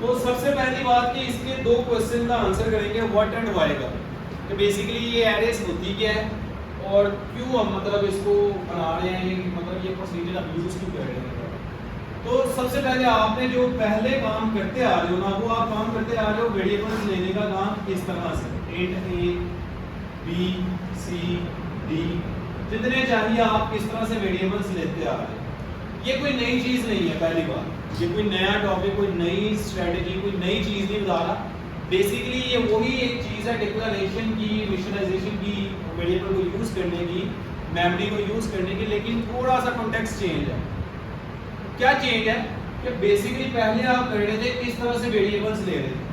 तो सबसे पहली बात कि इसके दो क्वेश्चन का आंसर करेंगे व्हाट एंड व्हाई का, कि बेसिकली ये एरेस होती क्या है और क्यों हम मतलब इसको बना रहे हैं, मतलब ये प्रोसीजर हम यूज क्यों कर रहे हैं। तो सबसे पहले आपने जो पहले काम करते आ रहे हो ना, वो आप काम करते आ रहे हो वेरिएबल्स लेने का काम इस तरह से int a b c d जितने चाहिए आप इस तरह से वेरिएबल्स लेते आ रहे हैं। ये कोई नई चीज नहीं है, पहली बात ये कोई नया टॉपिक, कोई नई स्ट्रेटेजी, कोई नई चीज नहीं बता रहा। बेसिकली ये वही एक चीज है डिक्लेरेशन की, विजुअलाइजेशन की, वेरिएबल को यूज करने की, मेमोरी को यूज करने की, लेकिन थोड़ा सा कॉन्टेक्स्ट चेंज है। क्या चेंज है कि बेसिकली पहले आप कर रहे थे इस तरह से वेरिएबल्स ले रहे थे,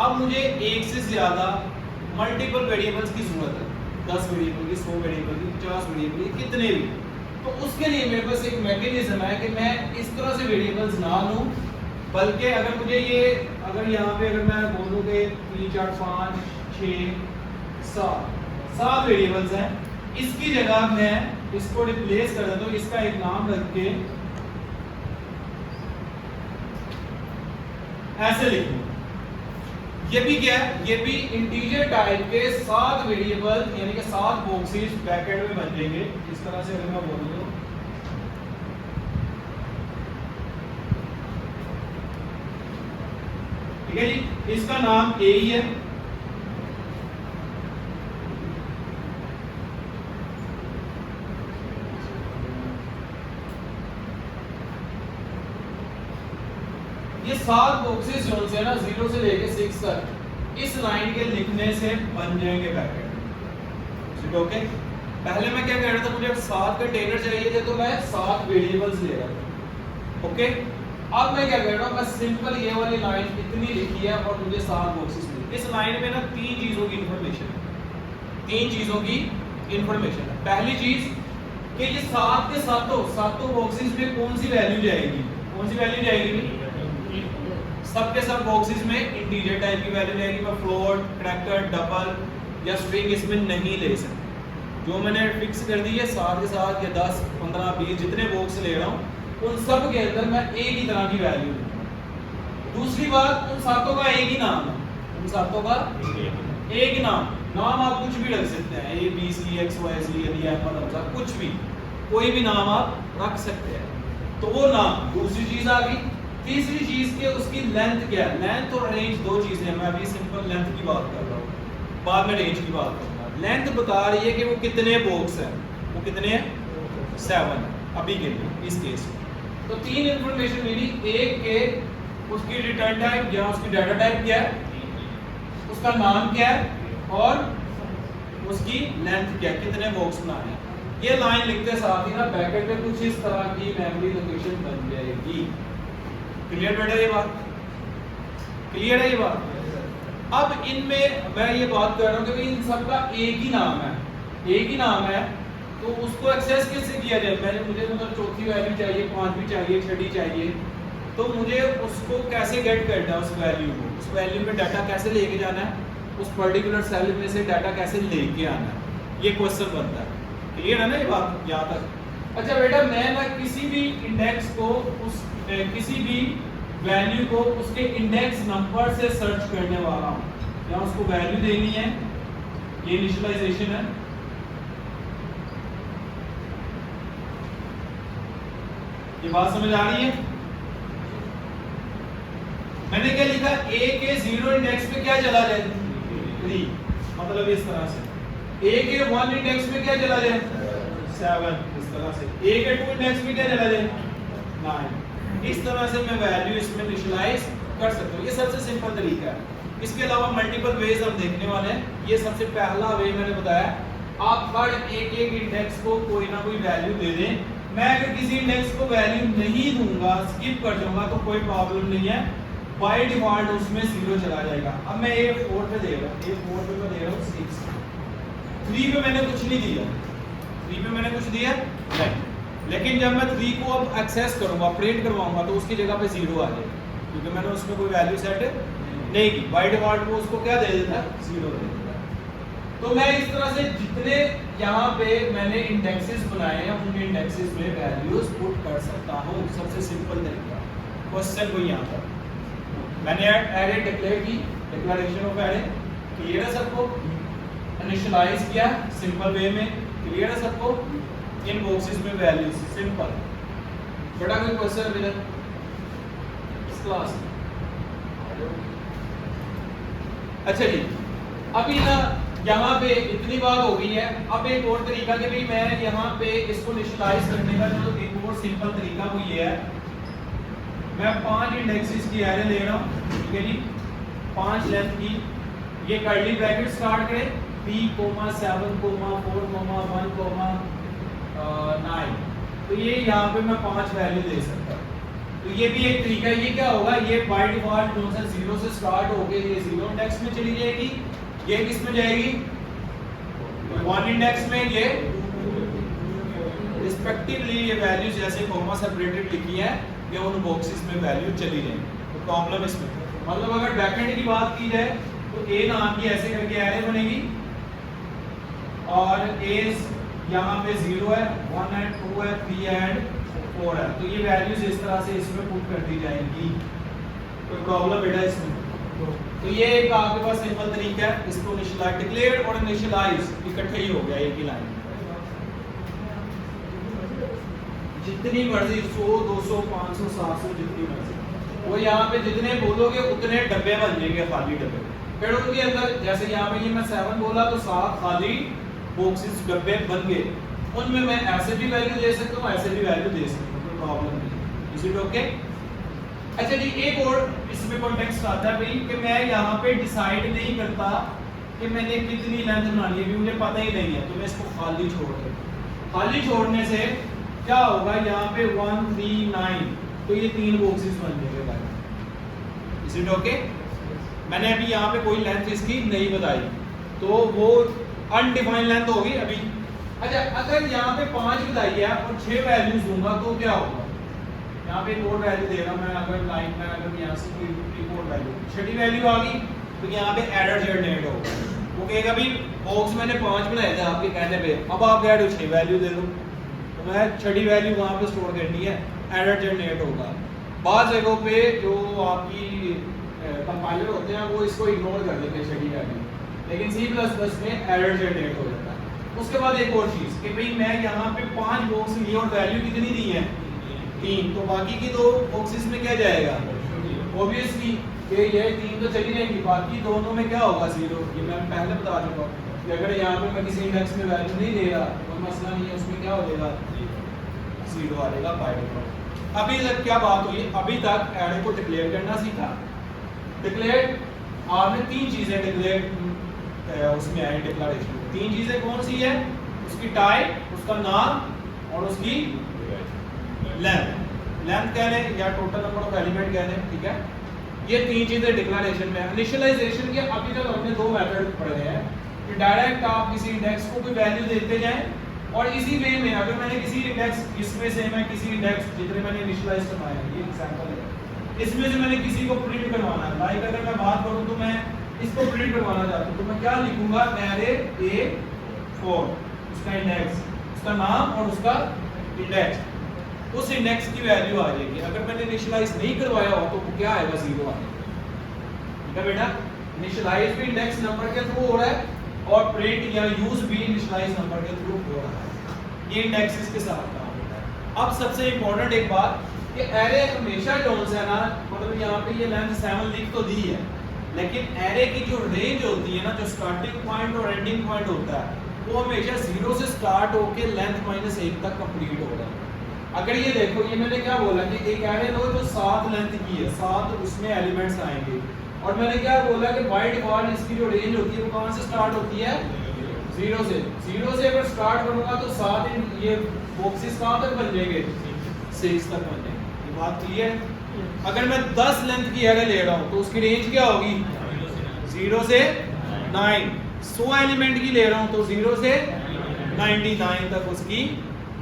अब मुझे एक से ज्यादा मल्टीपल वेरिएबल्स की जरूरत है, 10 वेरिएबल की, 100 वेरिएबल की, 50 वेरिएबल की, कितने भी। तो उसके लिए मेरे पास एक मैकेनिज्म है कि मैं इस तरह से वेरिएबल्स ना लूं, बल्कि अगर मुझे ये अगर यहाँ पे अगर मैं बोलूँ कि 3 4 5 6 7 वेरिएबल्स हैं, इसकी जगह मैं इसको रिप्लेस कर देता हूँ, इसका एक नाम रख के ऐसे लिखूं। ये भी क्या है, ये भी इंटीजर टाइप के 7 वेरिएबल यानी कि 7 बॉक्सेस ब्रैकेट में बन जाएंगे। इस तरह से अगर मैं बोलूं तो ठीक है जी, इसका नाम ए ही है, ये 7 बॉक्सेस जो है ना 0 से लेके 6 तक इस लाइन के लिखने से बन जाएंगे ब्रैकेट। ठीक है, ओके। पहले मैं क्या कह रहा था, मुझे 7 कंटेनर चाहिए थे तो मैं 7 वेरिएबल्स ले रहा था। ओके, अब मैं क्या कर रहा हूँ, मैं सिंपल ये वाली लाइन इतनी लिखी है और मुझे 7 बॉक्सेस मिले। इस लाइन में ना 3 चीजों की इंफॉर्मेशन है, 3 चीजों की इंफॉर्मेशन है। पहली चीज कि ये 7 के सातों बॉक्सेस में कौन सी वैल्यू जाएगी, कौन सी वैल्यू जाएगी, सबके सब बॉक्सेस में इंटीजर टाइप की वैल्यू जाएगी। मैं फ्लोट, कैरेक्टर, डबल या स्ट्रिंग इसमें नहीं ले सकता। जो मैंने फिक्स कर दी है 7 के साथ या 10 15 20 जितने बॉक्स ले रहा हूँ उन सब के अंदर मैं एक ही तरह की वैल्यू दूंगा। दूसरी बात, उन सातों का एक ही नाम है, उन सातों का एक ही नाम आप कुछ भी रख सकते हैं, A B C X Y C यदि एप्पल कुछ भी, कोई भी नाम आप रख सकते हैं। तो वो नाम दूसरी चीज आ गई। तीसरी चीज के उसकी लेंथ क्या है, लेंथ और रेंज दो चीजें हैं। मैं अभी सिंपल लेंथ की बात कर रहा हूँ, बाद में रेंज की बात करूंगा। लेंथ बता रही है कि वो कितने बॉक्स हैं, वो कितने हैं, 7 अभी के लिए इस केस में। तो 3 इंफॉर्मेशन मिली, एक के उसकी रिटर्न टाइप या उसकी डाटा टाइप क्या है, उसका नाम क्या है और उसकी लेंथ क्या है, कितने बॉक्स बनाने हैं। ये लाइन लिखते साथ ही ना ब्रैकेट में कुछ इस तरह की मेमोरी लोकेशन बन जाएगी। क्लियर बेटा, ये बात क्लियर है ये बात। अब इनमें मैं ये बात कर रहा हूँ कि इन सब का एक ही नाम है, एक ही नाम है, तो उसको एक्सेस कैसे किया जाए। मैंने मुझे मतलब चौथी वैल्यू चाहिए, 5वीं चाहिए, 6ठी चाहिए, तो मुझे उसको कैसे गेट करना है, उस वैल्यू को, उस वैल्यू में डाटा कैसे लेके जाना है, उस पर्टिकुलर सेल में से डाटा कैसे लेके आना है, ये क्वेश्चन बनता है। क्लियर है ना ये बात यहाँ तक। अच्छा बेटा, मैं ना किसी भी इंडेक्स को उस किसी भी वैल्यू को उसके इंडेक्स नंबर से सर्च करने वाला हूँ, या उसको वैल्यू देनी है, ये इनिशियलाइजेशन है। ये बात समझ आ रही है। मैंने क्या लिखा, ए के 0 इंडेक्स पे क्या चला जाए, 3, मतलब इस तरह से। ए के 1 इंडेक्स पे क्या चला जाए, 7, इस तरह से। ए के 2 इंडेक्स पे क्या चला जाए, 9। इस तरह से मैं वैल्यू इसमें इनिशियलाइज कर सकता हूँ। ये सबसे सिंपल तरीका है। इसके अलावा मल्टीपल वेज हम देखने वाले हैं। ये सबसे पहला वे मैंने बताया, आप हर एक इंडेक्स को कोई ना कोई वैल्यू दे दें। मैं अगर किसी इंडेक्स को वैल्यू नहीं दूंगा, स्किप कर जाऊंगा, तो कोई प्रॉब्लम नहीं है, बाय डिफॉल्ट उसमें 0 चला जाएगा। अब मैं A4 पे दे रहा हूँ, A4 पे मैं दे रहा हूँ 6, 3 पे मैंने कुछ नहीं दिया, 3 पे मैंने कुछ दिया नहीं। लेकिन जब मैं 3 को अब एक्सेस करूंगा, प्रिंट करवाऊंगा, तो उसकी जगह पे 0 आ जाएगा, क्योंकि मैंने उसमें कोई वैल्यू सेट नहीं की। बाय डिफॉल्ट वो उसको क्या दे देता है, 0 दे देता है। तो मैं इस तरह से जितने यहाँ पे मैंने इंडेक्सेस बनाए हैं उन इंडेक्सेस में वैल्यूज पुट कर सकता हूँ। सबसे सिंपल तरीका, क्वेश्चन को यहाँ पर मैंने एरे डिक्लेयर की, डिक्लेरेशन ऑफ एरे क्लियर है सबको, इनिशियलाइज किया सिंपल वे में, क्लियर है सबको, इन बॉक्सेस में वैल्यूज सिंपल। बड़ा कोई क्वेश्चन अभी तक इस क्लास? अच्छा जी, अभी ना यहाँ पे इतनी बात हो गई है। अब एक और तरीका कि भाई मैं यहाँ पे इसको इनिशियलाइज करने का जो एक और सिंपल तरीका वो ये है, मैं 5 इंडेक्सेस की एरे ले रहा हूँ, ठीक है जी, 5 लेंथ की, ये कर्ली ब्रैकेट स्टार्ट करें p, 7, 4, 1, 9, तो ये यहाँ पे मैं 5 वैल्यू दे सकता हूँ। तो ये भी एक तरीका है। ये क्या होगा, ये बाय डिफॉल्ट कौन सा 0 से स्टार्ट होके ये 0 इंडेक्स में चली जाएगी, ये किस में जाएगी 1 इंडेक्स में, ये रिस्पेक्टिवली ये वैल्यूज जैसे कॉमा सेपरेटेड लिखी है ये उन बॉक्सेस में वैल्यू चली जाएंगी। तो प्रॉब्लम इसमें मतलब अगर बैकएंड की बात की जाए तो a नाम की ऐसे करके एरे बनेगी और a यहाँ पे 0 है, 1 है, 2 है, 3 एंड 4 है, तो ये वैल्यूज इस तरह से इसमें पुट कर दी जाएंगी। कोई प्रॉब्लम बेटा इसमें? तो ये एक आपके पास सिंपल तरीका है, इसको इनिशियलाइज, डिक्लेयर और इनिशियलाइज इकट्ठे ही हो गया एक ही लाइन। जितनी मर्जी 100, 200, 500, 700 जितनी मर्जी, वो यहाँ पे जितने बोलोगे उतने डब्बे बन जाएंगे, खाली डब्बे। फिर उनके अंदर जैसे यहाँ पे ये मैं 7 बोला तो 7 खाली बॉक्सेस डब्बे बन गए, उनमें मैं ऐसे भी वैल्यू दे सकता हूँ, ऐसे भी वैल्यू दे सकता हूँ, कोई प्रॉब्लम नहीं। Is it okay? अच्छा जी, एक और इसमें कॉन्टेक्स्ट आता है भाई कि मैं यहाँ पे डिसाइड नहीं करता कि मैंने कितनी लेंथ बनानी है, मुझे पता ही नहीं है, तो मैं इसको खाली छोड़ दूँ। खाली छोड़ने से क्या होगा, यहाँ पे 1, 3, 9, तो ये 3 बॉक्सेस बन जाएंगे। Is it okay? मैंने अभी यहाँ पे कोई लेंथ इसकी नहीं बताई, तो वो अनडिफाइंड लेंथ होगी अभी। अच्छा, अगर यहाँ पे 5 बताई है और 6 वैल्यूज दूंगा तो क्या होगा, यहाँ पे एक और वैल्यू दे रहा मैं, अगर लाइन में अगर यहाँ से कोई और वैल्यू, छठी वैल्यू आ गई तो यहाँ पे एडर जनरेट होगा। वो कहेगा भाई बॉक्स मैंने 5 बनाए थे आपके कहने पे, अब आप कह रहे हो 6 वैल्यू दे दो, तो मैं छठी वैल्यू वहाँ पे स्टोर करनी है, एडर जनरेट होगा। बाद जगहों पे जो आपकी कंपाइलर होते हैं वो इसको इग्नोर कर देते हैं छठी वैल्यू, लेकिन C++ में एरर जनरेट हो जाता है। उसके बाद एक और चीज़ कि भाई मैं यहाँ पे 5 बॉक्स लिए और वैल्यू कितनी दी है 3, तो बाकी की 2 बॉक्सेस में क्या जाएगा, ऑब्वियसली कि ये 3 तो चली जाएंगी, बाकी दोनों में क्या होगा 0। ये मैं पहले बता चुका हूँ कि अगर यहाँ पे मैं किसी इंडेक्स में वैल्यू नहीं दे रहा कोई मसला नहीं है, उसमें क्या हो जाएगा 0 आ जाएगा बाय डिफॉल्ट। अभी तक क्या बात हुई, अभी तक एरे को डिक्लेयर करना सीखा। डिक्लेयर आपने 3 चीजें डिक्लेयर उसमें आई डिक्लेरेशन, 3 चीजें कौन सी है, उसकी टाइप, उसका नाम और उसकी लेंथ कह लें या टोटल नंबर ऑफ एलिमेंट कह लें, ठीक है। ये 3 चीजें डिक्लेरेशन में। इनिशियलाइजेशन के अभी तक हमने 2 मेथड पढ़े हैं कि डायरेक्ट आप किसी इंडेक्स को कोई वैल्यू देते जाएं और इसी वे में अगर मैंने किसी इंडेक्स, इसमें से मैं किसी इंडेक्स जितने मैंने इनिशियलाइज करवाए हैं, ये एग्जांपल है, इसमें से मैंने किसी को प्रिंट करवाना है, लाइक अगर मैं बात करूं तो मैं इसको प्रिंट करवाना चाहता हूं, तो मैं क्या लिखूंगा, एरे A4, उसका इंडेक्स, उसका नाम और उसका इंडेक्स, उस इंडेक्स की वैल्यू आ जाएगी। अगर मैंने इनिशियलाइज नहीं करवाया हो तो क्या आएगा, 0 आएगा। ठीक है बेटा, इनिशियलाइज भी इंडेक्स नंबर के थ्रू हो रहा है और प्रिंट या यूज भी इनिशियलाइज नंबर के थ्रू हो रहा है। ये इंडेक्सेस के साथ काम होता है। अब सबसे इंपॉर्टेंट एक बात कि एरे हमेशा जो है ना, मतलब यहाँ पे ये लेंथ 7 लिख तो दी है, लेकिन एरे की जो रेंज होती है ना, जो स्टार्टिंग पॉइंट और एंडिंग पॉइंट होता है, वो हमेशा 0 से स्टार्ट होके लेंथ -1 तक कंप्लीट होगा। अगर ये देखो, ये मैंने क्या बोला कि एक एरे लो जो 7 लेंथ की है, 7 उसमें एलिमेंट्स आएंगे, और मैंने क्या बोला कि बाय डिफॉल्ट इसकी जो रेंज होती है वो कहां से स्टार्ट होती है, 0 से। 0 से अगर स्टार्ट करूंगा तो 7 ये बॉक्सेस कहां तक बन जाएंगे, 6 तक बन जाएंगे। ये बात क्लियर है? अगर मैं 10 लेंथ की एरे ले रहा हूं तो उसकी रेंज क्या होगी, 0 से 9। 100 एलिमेंट की ले रहा हूं तो 0 से 99 तक उसकी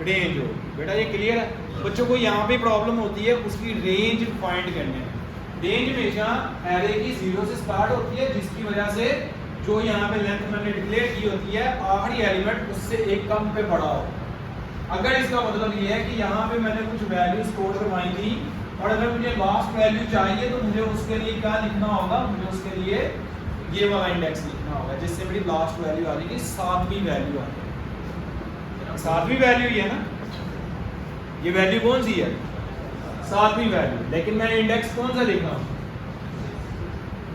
रेंज होगी। बेटा ये क्लियर है? बच्चों को यहाँ पे प्रॉब्लम होती है उसकी रेंज फाइंड करने में। रेंज हमेशा एरे की 0 से स्टार्ट होती है, जिसकी वजह से जो यहाँ पे लेंथ मैंने डिक्लेयर की होती है आखिरी एलिमेंट उससे एक कम पे बड़ा हो। अगर इसका मतलब ये है कि यहाँ पे मैंने कुछ वैल्यू स्टोर करवाई थी और अगर मुझे लास्ट वैल्यू चाहिए तो मुझे उसके लिए क्या लिखना होगा, मुझे उसके लिए ये वाला इंडेक्स लिखना होगा जिससे मेरी लास्ट वैल्यू आ जाएगी 7वीं वैल्यू आ जाएगी। 7वीं वैल्यू ही है ना, ये वैल्यू कौन सी है, 7वीं वैल्यू। लेकिन मैं इंडेक्स कौन सा लिख रहा हूँ,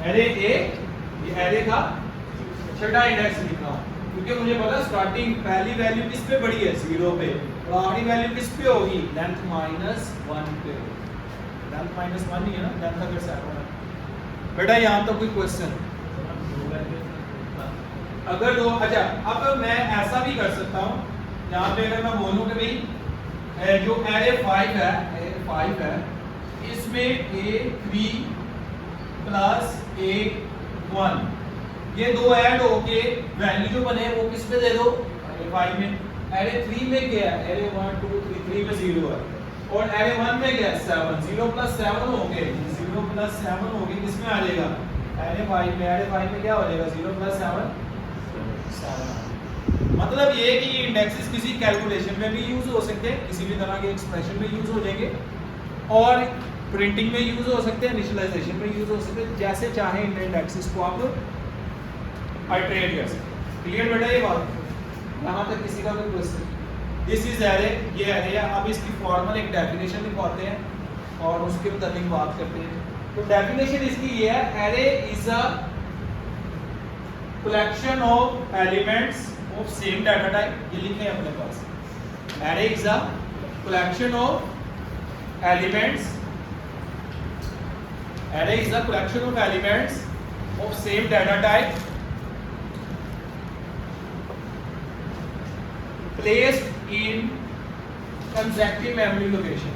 एरे ए, ये एरे का छठा इंडेक्स लिख रहा हूँ क्योंकि मुझे पता स्टार्टिंग पहली वैल्यू किस पे बड़ी है, 0 पे, और आखिरी वैल्यू किस पे होगी, लेंथ -1 पे। लेंथ -1 ही है ना, लेंथ अगर 7 है। बेटा यहाँ तो कोई क्वेश्चन अगर दो, अच्छा अब मैं ऐसा भी कर सकता हूँ, यहाँ पे अगर मैं बोलूँ कि भाई जो एरे 5 है, एरे 5 है, इसमें A3 प्लस A1 ये दो ऐड होके वैल्यू जो बने वो किस पे दे दो, एरे 5 में। एरे 3 में क्या है, एरे 1 2 3 में 0 है, और एरे 1 में क्या है 7, 0 प्लस 7 हो गए, 0 प्लस 7 हो गए, किस में आ जाएगा, एरे 5 में। एरे 5 में क्या हो जाएगा, 0 प्लस 7 7। मतलब ये कि ये इंडेक्सेस किसी कैलकुलेशन में भी यूज हो सकते हैं, किसी भी तरह के एक्सप्रेशन में यूज हो जाएंगे, और प्रिंटिंग में यूज हो सकते हैं, इनिशियलाइजेशन में यूज हो सकते हैं, जैसे चाहे इन इंडेक्सेस को आप आइटरेट कर सकते हैं। क्लियर बेटा ये बात, यहाँ तक किसी का कोई क्वेश्चन? दिस इज एरे, ये एरे है। अब इसकी फॉर्मल एक डेफिनेशन लिखवाते हैं और उसके मुताबिक बात करते हैं। तो डेफिनेशन इसकी ये है, array is a collection of elements of same data type. ये लिखे हैं अपने पास, array is a collection of elements, array is a collection of elements of same data type placed in consecutive memory location।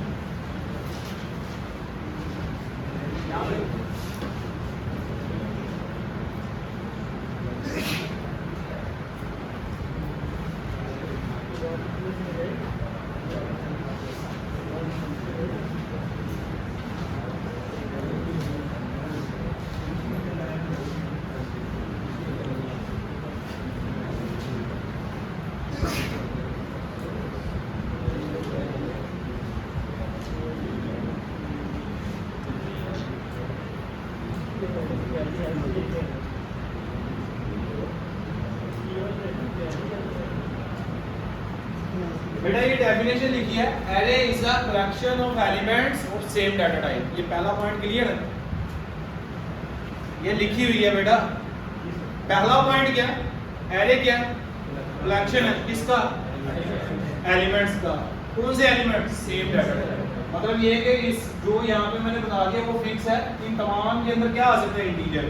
बेटा ये definition लिखी है, array is a collection of elements of same data type. ये पहला point clear है, ये लिखी हुई है बेटा। पहला पॉइंट क्या, एरे क्या, कलेक्शन है किसका, एलिमेंट्स का। कौन से एलिमेंट्स, सेम डाटा टाइप। मतलब ये कि इस जो यहाँ पे मैंने बता दिया वो फिक्स है, इन तमाम के अंदर क्या आ सकता है, इंटीजर।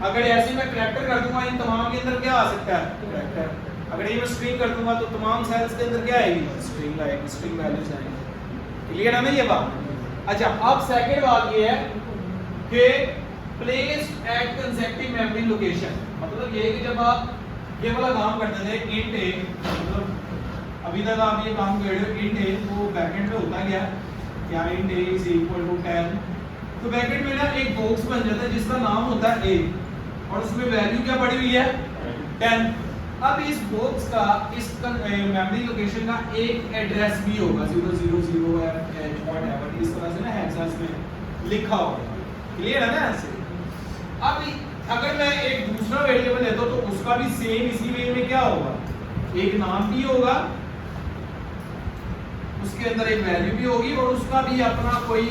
अगर ऐसे मैं कैरेक्टर कर दूंगा, इन तमाम के अंदर क्या आ सकता है, कैरेक्टर। अगर ये मैं स्ट्रिंग कर दूंगा तो तमाम सेल्स के अंदर क्या आएगी, स्ट्रिंग आएगी, स्ट्रिंग वैल्यूज आएंगी। क्लियर है ना ये बात। अच्छा अब सेकंड बात ये है कि placed at consecutive memory location. मतलब ये कि जब आप ये वाला काम करते थे इंट ए, मतलब अभी तक आप ये काम कर रहे हो इंट ए, तो ब्रैकेट में होता क्या क्या, int A is equal to 10, तो ब्रैकेट में ना एक बॉक्स बन जाता है जिसका नाम होता है ए, और उसमें वैल्यू क्या पड़ी हुई है, 10। अब इस बॉक्स का, इस मेमोरी लोकेशन का एक एड्रेस भी होगा, 000F व्हाटएवर, इस तरह से ना हेक्सास में लिखा होगा। क्लियर है ना ऐसे। अब अगर मैं एक दूसरा वेरिएबल लेता हूं तो उसका भी सेम इसी वे में क्या होगा, एक नाम भी होगा, उसके अंदर एक वैल्यू भी होगी, और उसका भी अपना कोई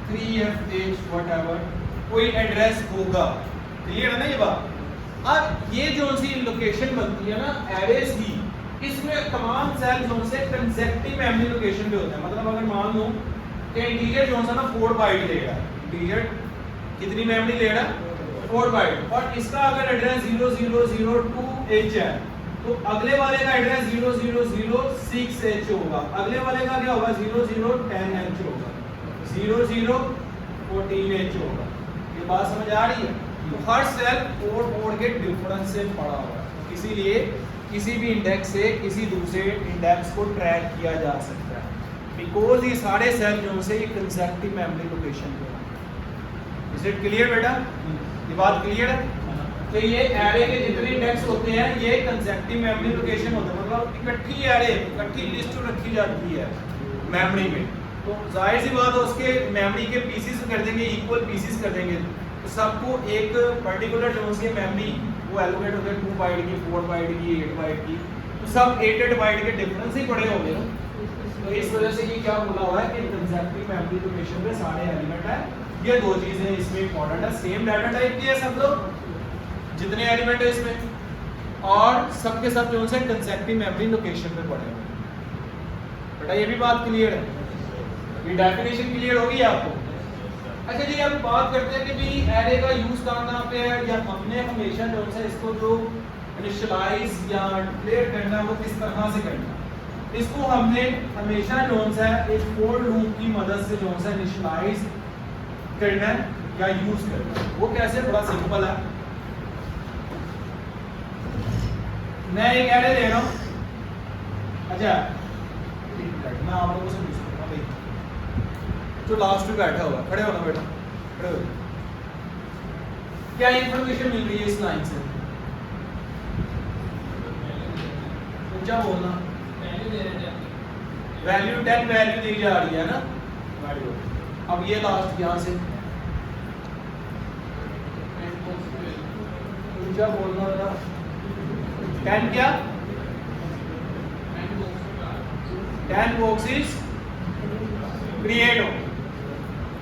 3FH व्हाटएवर कोई एड्रेस होगा। क्लियर है ना ये बात। अब ये जो सी लोकेशन बनती है ना एरेस की, इसमें तमाम सेल जो से कंसेक्टिव मेमोरी लोकेशन पे होते हैं। मतलब अगर मान लो कि इंटीजर जो सा ना 4 बाइट लेगा, इंटीजर कितनी मेमोरी लेगा, 4 बाइट, और इसका अगर एड्रेस 0002H है तो अगले वाले का एड्रेस 0006H होगा, अगले वाले का क्या होगा, 0010H होगा, 0014H होगा। ये बात समझ आ रही है। तो हर सेल कोड के डिफरेंस से पड़ा हुआ है, इसीलिए किसी भी इंडेक्स से किसी दूसरे इंडेक्स को ट्रैक किया जा सकता है, बिकॉज ये सारे सेल जो से ये कंसेक्टिव मेमोरी लोकेशन पे है। इज इट क्लियर बेटा, ये बात क्लियर है। तो ये एरे के जितने इंडेक्स होते हैं ये कंसेक्टिव मेमोरी लोकेशन होते हैं, मतलब इकट्ठी एरे, इकट्ठी लिस्ट रखी जाती है मेमोरी में, तो जाहिर सी बात है उसके मेमोरी के पीसीस कर देंगे, इक्वल पीसीस कर देंगे, तो सबको एक पर्टिकुलर जो उसकी मेमोरी वो एलोकेट होते हैं 2 बाइट की, 4 बाइट की, 8 बाइट की, तो सब 8 बाइट के डिफरेंस ही पड़े होंगे ना। तो इस वजह से ये क्या बोला हुआ है कि कंसेप्टिव मेमोरी लोकेशन पे सारे एलिमेंट है, ये दो चीजें इसमें इंपॉर्टेंट है। सेम डाटा टाइप की है सब लोग, जितने एलिमेंट है इसमें, और सबके सब जो है कंसेप्टिव मेमोरी लोकेशन पे पड़े हुए हैं। बेटा ये भी बात क्लियर है, ये डेफिनेशन क्लियर होगी आपको। अच्छा जी, अब बात करते हैं कि भाई एरे का यूज कहाँ पे है, या हमने हमेशा जो है इसको जो इनिशियलाइज या डिक्लेयर करना है वो किस तरह से करना है। इसको हमने हमेशा जो है एक फॉर लूप की मदद से जो है इनिशियलाइज करना है या यूज करना है। वो कैसे, बड़ा सिंपल है। मैं एक एरे दे रहा हूं, अच्छा मैं आप लोगों से पूछता हूं भाई, जो लास्ट में बैठा हुआ, खड़े होना बेटा, खड़े हो, क्या इंफॉर्मेशन मिल रही है इस लाइन से? ऊंचा बोलना। वैल्यू 10 वैल्यू दी जा रही है ना। अब ये लास्ट यहां से ऊंचा बोलना बेटा। 10 क्या? 10 बॉक्सेस क्रिएट हो।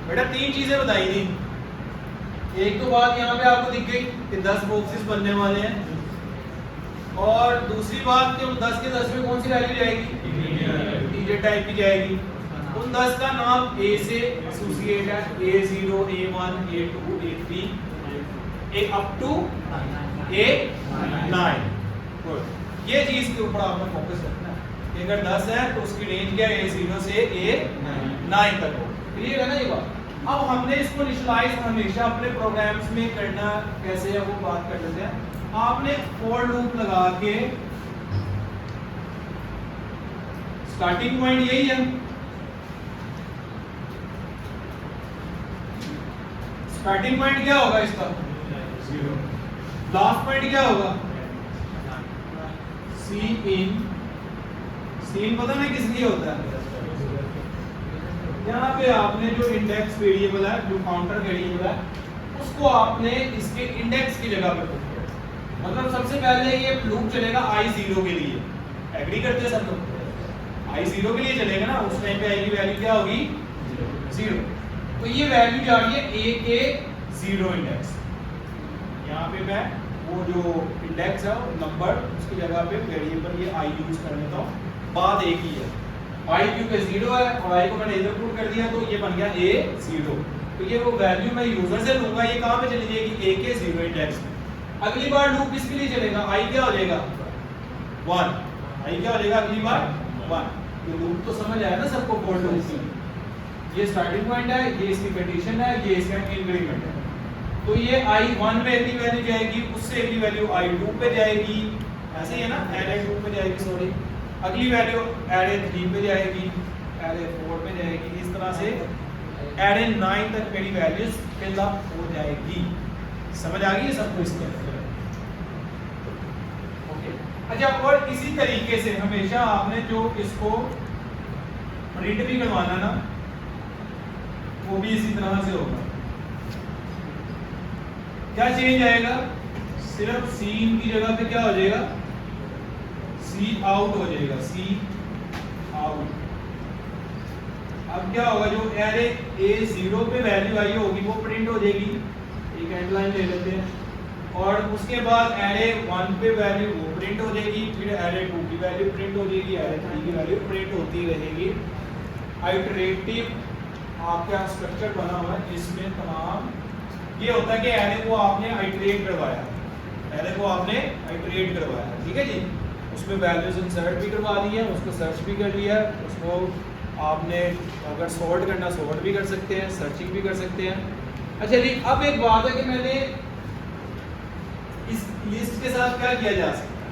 बेटा 3 चीजें बताई थी। एक तो बात यहाँ पे आपको दिख गई कि 10 बॉक्सेस बनने वाले हैं, और दूसरी बात कि 10 के 10 में कौन सी वैल्यू जाएगी? इंटीजर टाइप की जाएगी। उन 10 का नाम ए से एसोसिएट है, A0, A1, A2, A3, A up to A9। ये चीज के ऊपर आपने फोकस रखना है कि अगर 10 है तो उसकी रेंज क्या है? A0 से A9 तक हो। क्लियर है ना ये बात? अब हमने इसको इनिशियलाइज हमेशा अपने प्रोग्राम्स में करना कैसे है वो बात कर लेते हैं। आपने फॉर लूप लगा के, स्टार्टिंग पॉइंट यही है, स्टार्टिंग पॉइंट क्या होगा इसका? 0। लास्ट पॉइंट क्या होगा? सी इन पता नहीं किस लिए होता है? यहाँ पे आपने जो इंडेक्स वेरिएबल है, जो काउंटर वेरिएबल है, उसको आपने इसके इंडेक्स की जगह पे पुट किया। मतलब सबसे पहले ये लूप चलेगा i0 के लिए। एग्री करते हैं सब लोग? i0 के लिए चलेगा ना, उस टाइम पे i की वैल्यू क्या होगी? 0। तो ये वैल्यू जा रही है a के 0 इंडेक्स। यहाँ पे मैं वो जो इंडेक्स है नंबर, उसकी जगह पे वेरिएबल ये i यूज कर लेता हूँ। बात एक ही है, i क्योंकि 0 है और i को मैंने इधर पुट कर दिया तो ये बन गया a0। तो ये वो वैल्यू मैं यूजर से लूंगा, ये कहाँ पे चली जाएगी? a के 0 इंडेक्स में। अगली बार लूप किसके लिए चलेगा? i क्या हो जाएगा? 1। i क्या हो जाएगा अगली बार? 1। तो लूप तो समझ आया ना सबको? फॉर लूप की ये स्टार्टिंग पॉइंट है, ये इसकी कंडीशन है, ये इसका इंक्रीमेंट है। तो ये i1 पे अगली वैल्यू जाएगी, उससे अगली वैल्यू i2 पे जाएगी, ऐसे ही है ना, array 2 पे जाएगी, सॉरी, अगली वैल्यू array 3 पे जाएगी, array 4 पे जाएगी, इस तरह से array 9 तक मेरी वैल्यूज फिल अप हो जाएगी। समझ आ गई सबको इसके अंदर? ओके। अच्छा, और इसी तरीके से हमेशा आपने जो इसको प्रिंट भी करवाना ना, वो भी इसी तरह से होगा। क्या चेंज आएगा? सिर्फ सीन की जगह पे क्या हो जाएगा? सी आउट हो जाएगा, सी आउट। अब क्या होगा? जो एरे A0 पे वैल्यू आई होगी वो प्रिंट हो जाएगी, एक एंड लाइन ले लेते हैं, और उसके बाद एरे 1 पे वैल्यू वो प्रिंट हो जाएगी, फिर एरे 2 की वैल्यू प्रिंट हो जाएगी, एरे 3 की वैल्यू प्रिंट होती रहेगी। आइटरेटिव आपका स्ट्रक्चर बना हुआ है, इसमें तमाम ये होता है कि एरे को आपने आइटरेट करवाया, एरे को आपने आइटरेट करवाया, ठीक है जी। उसमें वैल्यूज इंसर्ट भी करवा दी है, उसको सर्च भी कर लिया, उसको आपने अगर सॉर्ट करना सॉर्ट भी कर सकते हैं, सर्चिंग भी कर सकते हैं। अच्छा जी, अब एक बात है कि मैंने इस लिस्ट के साथ क्या किया जा सकता है?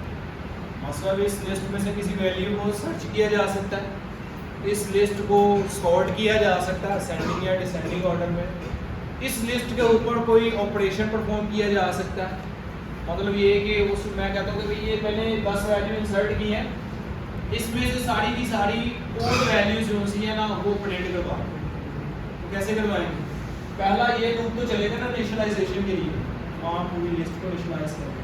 मतलब इस लिस्ट में से किसी वैल्यू को सर्च किया जा सकता है, इस लिस्ट को सॉर्ट किया जा सकता है असेंडिंग या डिसेंडिंग ऑर्डर में, इस लिस्ट के ऊपर कोई ऑपरेशन परफॉर्म किया जा सकता है। मतलब ये कि उस मैं कहता हूँ कि भाई ये मैंने 10 वैल्यू इंसर्ट की हैं, इसमें से सारी की सारी कोड वैल्यूज जो सी है ना वो प्रिंट करवा। तो कैसे करवाएंगे? पहला ये लूप तो चलेगा ना इनिशियलाइजेशन के लिए, वहां पूरी लिस्ट को इनिशियलाइज करेंगे।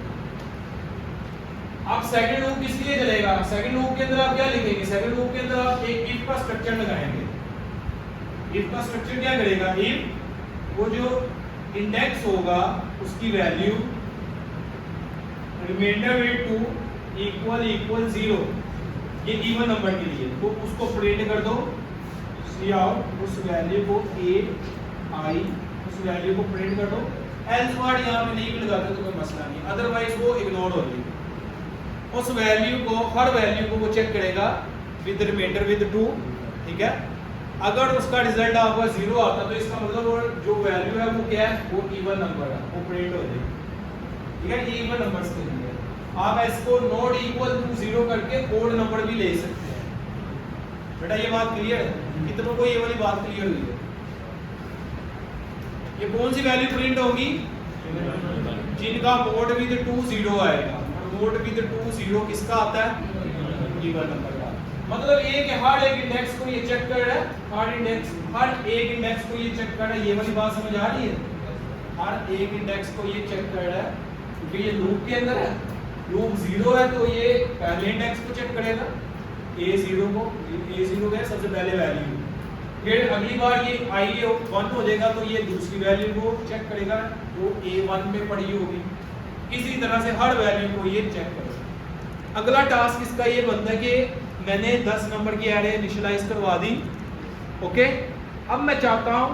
अब सेकंड लूप किस लिए चलेगा? सेकंड लूप के अंदर आप क्या लिखेंगे? सेकंड लूप के अंदर आप एक इफ का स्ट्रक्चर लगाएंगे। इफ का स्ट्रक्चर क्या करेगा? इफ वो जो इंडेक्स होगा उसकी वैल्यू रिमाइंडर विद 2 इक्वल 0, ये इवन नंबर के लिए, तो उसको प्रिंट कर दो सी आउट, उस वैल्यू को ए आई, उस वैल्यू को प्रिंट कर दो। एल्स वर्ड यहां पे नहीं भी लगाते तो कोई मसला नहीं, अदरवाइज वो इग्नोर हो जाएगी। उस वैल्यू को, हर वैल्यू को वो चेक करेगा विद रिमाइंडर विद 2, ठीक है। अगर उसका रिजल्ट आपका 0 आता तो इसका मतलब वो जो वैल्यू है वो क्या है? वो इवन नंबर है, वो प्रिंट हो जाएगी, ठीक है। ये इवन नंबर्स के लिए आप इसको नॉट इक्वल टू 0 करके कोड नंबर भी ले सकते हैं। बेटा ये बात क्लियर है? कितनों को ये वाली बात क्लियर हुई है? ये कौन सी वैल्यू प्रिंट होगी? जिनका मोड विद 2 0 आएगा। मोड विद 2 0 किसका आता है? इवन नंबर का। मतलब ये कि हर एक इंडेक्स को ये चेक कर रहा है, हर एक इंडेक्स को ये चेक कर रहा है। ये वाली बात समझ आ रही है? हर एक इंडेक्स को ये चेक कर रहा है क्योंकि ये लूप के अंदर है। लूप 0 है तो ये पहले इंडेक्स को चेक करेगा, a0 को, a0 है सबसे पहले वैल्यू। फिर अगली बार ये i 1 हो जाएगा तो ये दूसरी वैल्यू को चेक करेगा जो a1 में पड़ी होगी। इसी तरह से हर वैल्यू को ये चेक करेगा। अगला टास्क इसका ये बनता है कि मैंने 10 नंबर की एरे इनिशियलाइज करवा दी, ओके। अब मैं चाहता हूं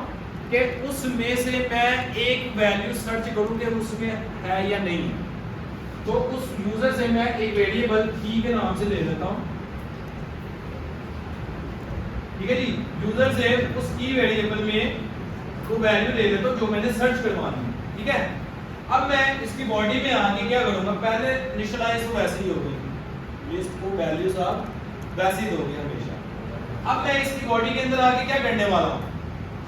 कि उसमें से मैं एक वैल्यू सर्च करूं कि उसमें है या नहीं। तो उस यूजर से मैं एक वेरिएबल की के नाम से ले लेता हूं, ठीक है जी। यूजर से उस की वेरिएबल में वो वैल्यू ले लेता हूं जो मैंने सर्च करवानी है, ठीक है। अब मैं इसकी बॉडी में आके क्या करूंगा? पहले इनिशियलाइज तो वैसे ही हो गई, लिस्ट को वैल्यूज आप वैसे ही दोगे हमेशा। अब मैं इसकी बॉडी के अंदर आके क्या करने वाला हूं?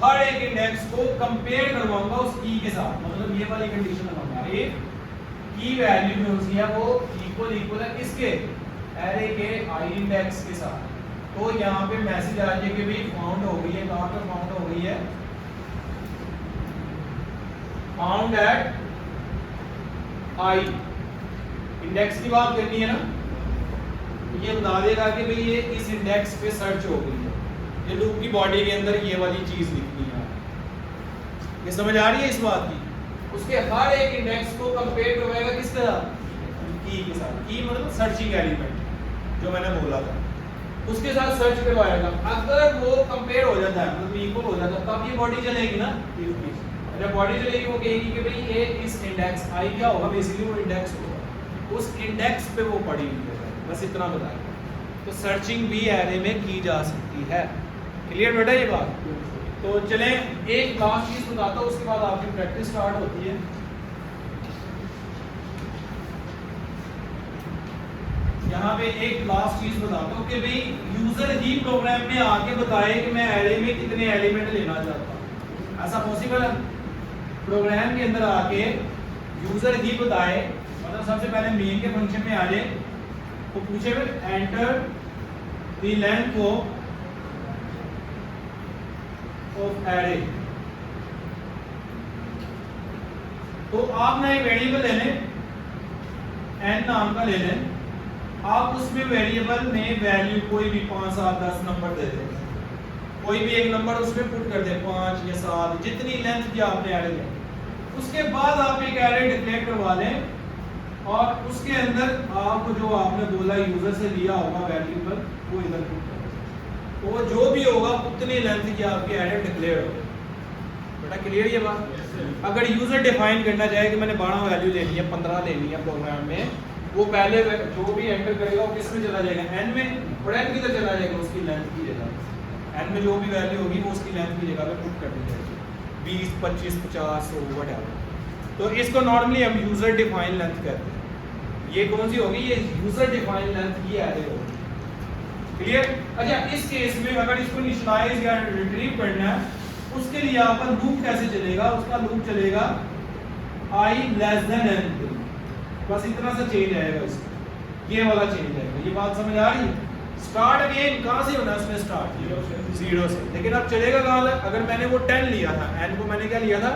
हर एक इंडेक्स को कंपेयर करवाऊंगा उस की के साथ। मतलब ये वाली कंडीशन लगाऊंगा, एक की वैल्यू जो होती है वो इक्वल है किसके? एरे के आई इंडेक्स के साथ। तो यहाँ पे मैसेज आ जाए कि भाई फाउंड हो गई है। कहाँ पे फाउंड हो गई है? Found at I. इंडेक्स की बात करनी है ना, ये बता देगा कि भाई ये इस इंडेक्स पे सर्च हो गई है। ये लूप की बॉडी के अंदर ये वाली चीज लिखनी है। ये समझ आ रही है इस बात की? उसके हर एक इंडेक्स को कंपेयर करवाएगा किसके साथ? की के साथ। की मतलब सर्चिंग एलिमेंट जो मैंने बोला था, उसके साथ सर्च करवाएगा। अगर वो कंपेयर हो जाता है, मतलब इक्वल हो जाता है, तब ये बॉडी चलेगी ना। जब बॉडी चलेगी वो कहेगी कि भाई ये इस इंडेक्स आई क्या होगा? बेसिकली वो इंडेक्स होगा, उस इंडेक्स पे वो पड़ी हुई है। बस इतना बताएगा। तो सर्चिंग भी एरे में की जा सकती है। क्लियर बेटा ये बात? तो चलें एक लास्ट चीज बताता हूँ, उसके बाद आपकी प्रैक्टिस स्टार्ट होती है। यहाँ पे एक लास्ट चीज बताता हूँ कि भाई यूजर ही प्रोग्राम में आके बताए कि मैं एरे में कितने एलिमेंट लेना चाहता हूँ। ऐसा पॉसिबल है? प्रोग्राम के अंदर आके यूजर ही बताए, मतलब सबसे पहले मेन के फंक्शन में आ जाए तो पूछे enter the length of array. तो आप ना एक वेरिएबल ले लें, एन नाम का ले लें। आप उसमें वेरिएबल में वैल्यू कोई भी 5 7 10 नंबर दे दें, कोई भी एक नंबर उसमें पुट कर दें, 5 या 7, जितनी लेंथ की आपने एरे लें। उसके बाद आप एक एरे डिक्लेयर करवा लें और उसके अंदर आप जो आपने बोला यूजर से लिया होगा वेरिएबल वो इधर पुट कर दें। तो वो जो भी होगा उतनी लेंथ की आपकी एरे डिक्लेयर होगी। बेटा क्लियर ये बात? अगर यूजर डिफाइन करना चाहे कि मैंने 12 वैल्यू लेनी है, 15 लेनी है प्रोग्राम में, वो पहले जो भी एंटर करेगा वो किस में चला जाएगा? एन में। और एन किधर चला जाएगा? उसकी लेंथ की जगह। एन में जो भी वैल्यू होगी वो उसकी लेंथ की जगह पे पुट कर दी जाएगी, 20 25 50 व्हाटएवर। तो इसको नॉर्मली हम यूजर डिफाइन लेंथ कहते हैं। ये कौन सी होगी? ये यूजर डिफाइन लेंथ की एरे होगी। क्लियर? अच्छा, इस केस में अगर इसको इनिशियलाइज या रिट्रीव करना है, उसके लिए आपका लूप कैसे चलेगा? उसका लूप चलेगा i लेस देन n। बस इतना सा चेंज आएगा इसका, ये वाला चेंज आएगा। ये बात समझ आ रही है? स्टार्ट अगेन कहाँ से होना है उसमें स्टार्ट 0 से। लेकिन अब चलेगा कहाँ तक? अगर मैंने वो 10 लिया था, n को मैंने क्या लिया था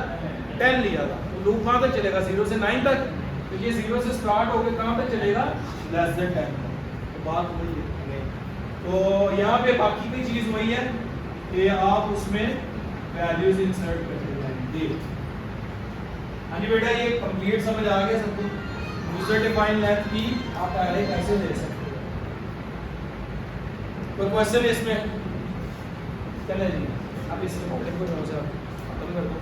10 लिया था, तो लूप कहाँ तक चलेगा 0 से 9 तक। तो ये 0 से स्टार्ट होकर कहाँ तक चलेगा लेस देन 10 तक। तो बात वही है। तो यहाँ पे बाकी की चीज वही है कि आप उसमें वैल्यूज इंसर्ट करते जाएंगे। हाँ जी बेटा ये कंप्लीट समझ आ गया सबको। यूजर डिफाइन लेंथ की आप पहले कैसे दे सकते हो। कोई क्वेश्चन इसमें? चले जी आप इसमें खत्म कर दो।